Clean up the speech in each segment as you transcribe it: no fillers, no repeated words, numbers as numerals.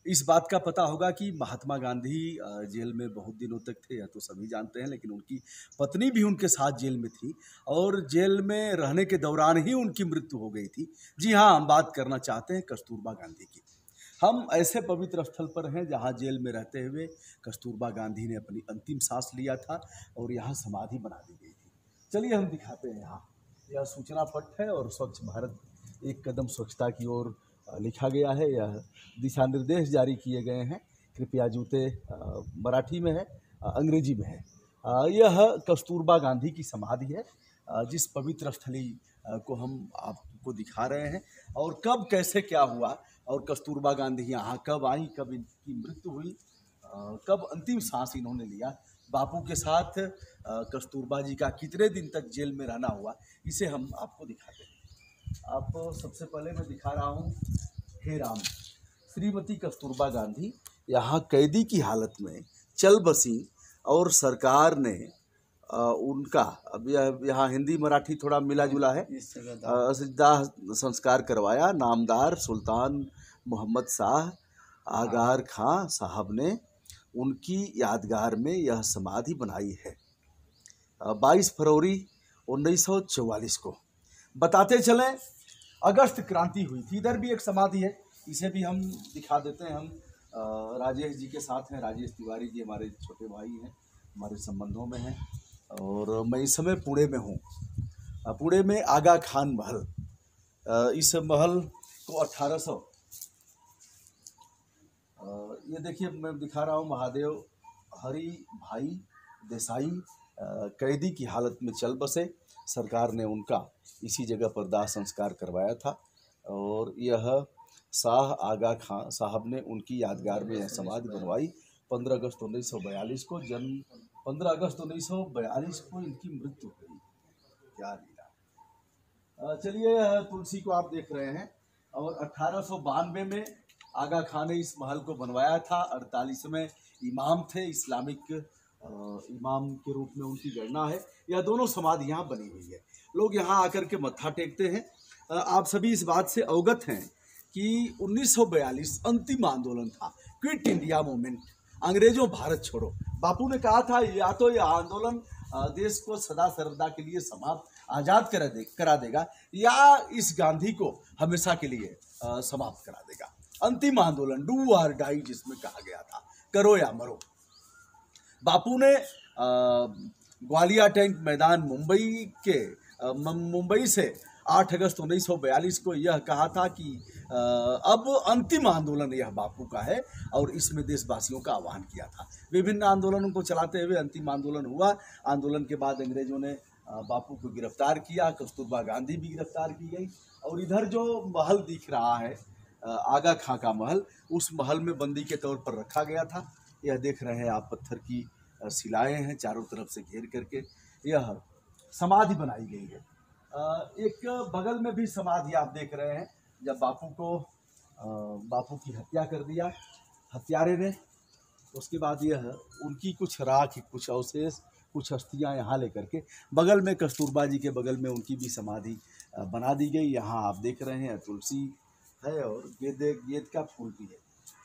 इस बात का पता होगा कि महात्मा गांधी जेल में बहुत दिनों तक थे, यह तो सभी जानते हैं, लेकिन उनकी पत्नी भी उनके साथ जेल में थी और जेल में रहने के दौरान ही उनकी मृत्यु हो गई थी। जी हाँ, हम बात करना चाहते हैं कस्तूरबा गांधी की। हम ऐसे पवित्र स्थल पर हैं जहाँ जेल में रहते हुए कस्तूरबा गांधी ने अपनी अंतिम सांस लिया था और यहाँ समाधि बना दी गई थी। चलिए हम दिखाते हैं। यहाँ यह सूचना पट है और स्वच्छ भारत एक कदम स्वच्छता की ओर लिखा गया है। यह दिशा निर्देश जारी किए गए हैं। कृपया जूते मराठी में है, अंग्रेजी में है। यह कस्तूरबा गांधी की समाधि है, जिस पवित्र स्थली को हम आपको दिखा रहे हैं। और कब कैसे क्या हुआ और कस्तूरबा गांधी यहाँ कब आई, कब इनकी मृत्यु हुई, कब अंतिम सांस इन्होंने लिया, बापू के साथ कस्तूरबा जी का कितने दिन तक जेल में रहना हुआ, इसे हम आपको दिखाते हैं। आप सबसे पहले मैं दिखा रहा हूँ, हे राम, श्रीमती कस्तूरबा गांधी यहाँ कैदी की हालत में चल बसी और सरकार ने उनका, अब यहाँ हिंदी मराठी थोड़ा मिला जुला है, दाह संस्कार करवाया। नामदार सुल्तान मोहम्मद शाह आगार खां साहब ने उनकी यादगार में यह समाधि बनाई है। 22 फरवरी 1944 को। बताते चलें, अगस्त क्रांति हुई थी। इधर भी एक समाधि है, इसे भी हम दिखा देते हैं। हम राजेश जी के साथ हैं। राजेश तिवारी जी हमारे छोटे भाई हैं, हमारे संबंधों में हैं। और मैं इस समय पुणे में हूँ। पुणे में आगा खान महल, इस महल को 1800, ये देखिए मैं दिखा रहा हूँ, महादेव हरि भाई देसाई कैदी की हालत में चल बसे। सरकार ने उनका इसी जगह पर दाह संस्कार करवाया था और यह शाह आगा खां साहब ने उनकी यादगार में यह समाधि बनवाई। 15 अगस्त 1942 को जन्म, 15 अगस्त 1942 को इनकी मृत्यु हुई। क्या लीला। चलिए, तुलसी को आप देख रहे हैं और 1892 में आगा खां ने इस महल को बनवाया था। 48वें इमाम थे, इस्लामिक इमाम के रूप में उनकी गणना है। यह दोनों समाधि यहाँ बनी हुई है। लोग यहाँ आकर के मत्था टेकते हैं। आप सभी इस बात से अवगत हैं कि 1942 अंतिम आंदोलन था, क्विट इंडिया मूवमेंट, अंग्रेजों भारत छोड़ो। बापू ने कहा था या तो यह आंदोलन देश को सदा सर्वदा के लिए समाप्त आज़ाद करा देगा या इस गांधी को हमेशा के लिए समाप्त करा देगा। अंतिम आंदोलन, डू और डाई जिसमें कहा गया था, करो या मरो। बापू ने ग्वालियर टैंक मैदान मुंबई से 8 अगस्त 1942 को यह कहा था कि अब अंतिम आंदोलन यह बापू का है और इसमें देशवासियों का आह्वान किया था। विभिन्न आंदोलनों को चलाते हुए अंतिम आंदोलन हुआ। आंदोलन के बाद अंग्रेजों ने बापू को गिरफ्तार किया, कस्तूरबा गांधी भी गिरफ्तार की गई। और इधर जो महल दिख रहा है, आगा खां का महल, उस महल में बंदी के तौर पर रखा गया था। यह देख रहे हैं आप, पत्थर की शिलाएं हैं चारों तरफ से घेर करके यह समाधि बनाई गई है। एक बगल में भी समाधि आप देख रहे हैं। जब बापू की हत्या कर दिया हत्यारे ने, उसके बाद यह उनकी कुछ राख, कुछ अवशेष, कुछ अस्थियां यहाँ लेकर के बगल में कस्तूरबा जी के बगल में उनकी भी समाधि बना दी गई। यहाँ आप देख रहे हैं तुलसी है और गेंद का फूल भी है।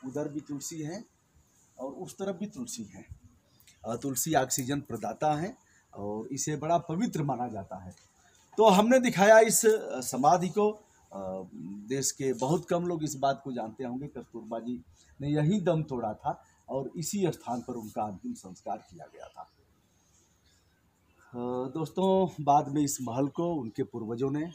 उधर भी तुलसी है और उस तरफ भी तुलसी है। तुलसी ऑक्सीजन प्रदाता है और इसे बड़ा पवित्र माना जाता है। तो हमने दिखाया इस समाधि को। देश के बहुत कम लोग इस बात को जानते होंगे, कस्तूरबा जी ने यही दम तोड़ा था और इसी स्थान पर उनका अंतिम संस्कार किया गया था। दोस्तों, बाद में इस महल को उनके पूर्वजों ने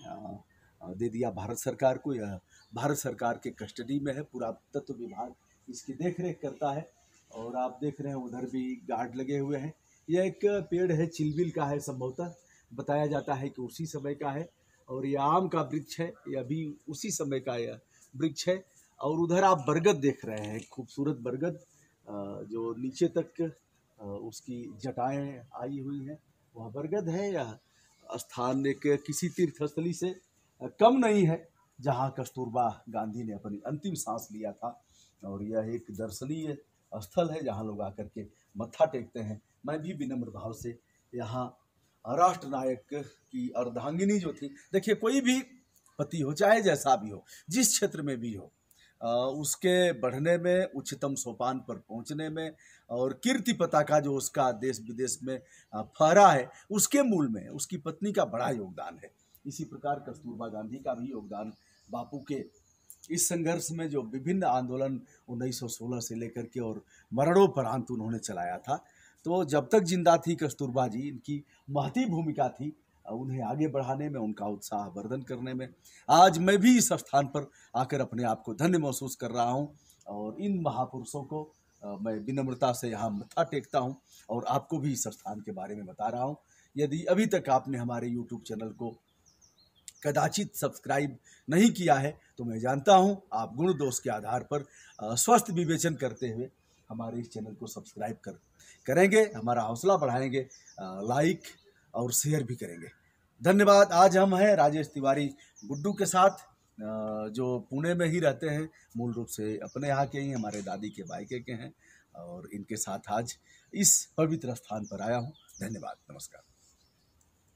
दे दिया भारत सरकार को। यह भारत सरकार के कस्टडी में है। पुरातत्व विभाग इसकी देखरेख करता है। और आप देख रहे हैं उधर भी गार्ड लगे हुए हैं। यह एक पेड़ है, चिलबिल का है, संभवतः बताया जाता है कि उसी समय का है। और यह आम का वृक्ष है, यह भी उसी समय का यह वृक्ष है। और उधर आप बरगद देख रहे हैं, खूबसूरत बरगद जो नीचे तक उसकी जटाएं आई हुई हैं, वह बरगद है। यह स्थान एक किसी तीर्थस्थली से कम नहीं है जहां कस्तूरबा गांधी ने अपनी अंतिम सांस लिया था। और यह एक दर्शनीय स्थल है जहां लोग आकर के मत्था टेकते हैं। मैं भी विनम्र भाव से यहाँ राष्ट्र नायक की अर्धांगिनी जो थी, देखिए कोई भी पति हो, चाहे जैसा भी हो, जिस क्षेत्र में भी हो, उसके बढ़ने में, उच्चतम सोपान पर पहुंचने में और कीर्ति पताका जो उसका देश विदेश में फहरा है, उसके मूल में उसकी पत्नी का बड़ा योगदान है। इसी प्रकार कस्तूरबा गांधी का भी योगदान बापू के इस संघर्ष में, जो विभिन्न आंदोलन 1916 से लेकर के और मरणोपरांत उन्होंने चलाया था, तो जब तक जिंदा थी कस्तूरबा जी, इनकी महती भूमिका थी उन्हें आगे बढ़ाने में, उनका उत्साह वर्धन करने में। आज मैं भी इस स्थान पर आकर अपने आप को धन्य महसूस कर रहा हूं और इन महापुरुषों को मैं विनम्रता से यहाँ मत्था टेकता हूं और आपको भी इस स्थान के बारे में बता रहा हूं। यदि अभी तक आपने हमारे YouTube चैनल को कदाचित सब्सक्राइब नहीं किया है तो मैं जानता हूं आप गुण दोष के आधार पर स्वस्थ विवेचन करते हुए हमारे इस चैनल को सब्सक्राइब करेंगे, हमारा हौसला बढ़ाएंगे, लाइक और शेयर भी करेंगे। धन्यवाद। आज हम हैं राजेश तिवारी गुड्डू के साथ, जो पुणे में ही रहते हैं, मूल रूप से अपने यहाँ के ही, हमारे दादी के भाईके के हैं और इनके साथ आज इस पवित्र स्थान पर आया हूँ। धन्यवाद, नमस्कार।